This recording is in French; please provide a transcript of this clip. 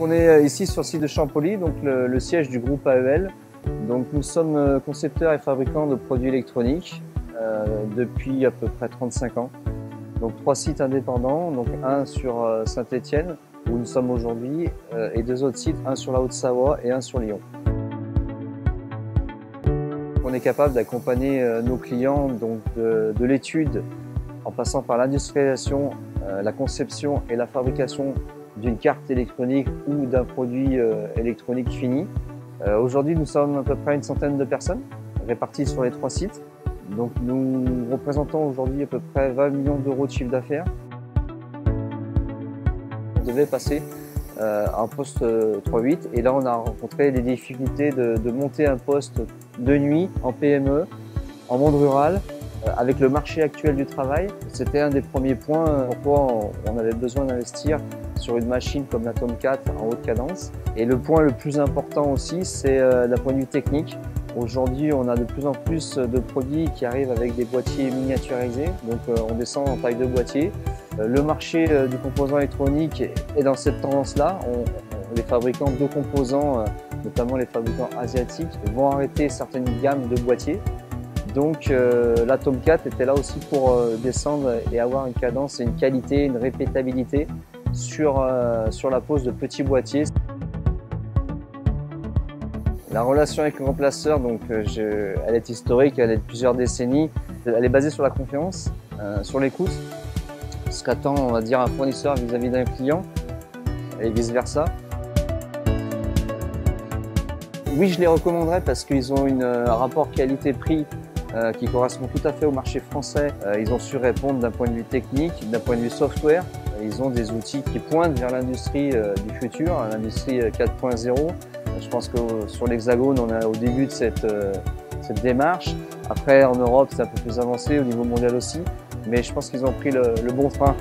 On est ici sur le site de Champollion, donc le siège du groupe AEL. Donc nous sommes concepteurs et fabricants de produits électroniques depuis à peu près 35 ans. Donc 3 sites indépendants, donc un sur Saint-Étienne où nous sommes aujourd'hui et 2 autres sites, un sur la Haute-Savoie et un sur Lyon. On est capable d'accompagner nos clients donc de l'étude en passant par l'industrialisation, la conception et la fabrication d'une carte électronique ou d'un produit électronique fini. Aujourd'hui, nous sommes à peu près une centaine de personnes réparties sur les 3 sites. Donc nous représentons aujourd'hui à peu près 20 millions d'euros de chiffre d'affaires. On devait passer à un poste 3-8 et là on a rencontré des difficultés de monter un poste de nuit en PME, en monde rural, avec le marché actuel du travail. C'était un des premiers points pourquoi on avait besoin d'investir sur une machine comme la Tomcat en haute cadence. Et le point le plus important aussi, c'est d'un point de vue technique. Aujourd'hui, on a de plus en plus de produits qui arrivent avec des boîtiers miniaturisés, donc on descend en taille de boîtier. Le marché du composant électronique est dans cette tendance-là. Les fabricants de composants, notamment les fabricants asiatiques, vont arrêter certaines gammes de boîtiers. Donc la Tomcat était là aussi pour descendre et avoir une cadence et une qualité, une répétabilité sur la pose de petits boîtiers. La relation avec le remplaceur, donc, elle est historique, elle est de plusieurs décennies. Elle est basée sur la confiance, sur l'écoute, ce qu'attend, on va dire, un fournisseur vis-à-vis d'un client et vice-versa. Oui, je les recommanderais parce qu'ils ont un rapport qualité-prix qui correspond tout à fait au marché français. Ils ont su répondre d'un point de vue technique, d'un point de vue software. Ils ont des outils qui pointent vers l'industrie du futur, l'industrie 4.0. Je pense que sur l'Hexagone, on est au début de cette démarche. Après, en Europe, c'est un peu plus avancé, au niveau mondial aussi. Mais je pense qu'ils ont pris le bon train.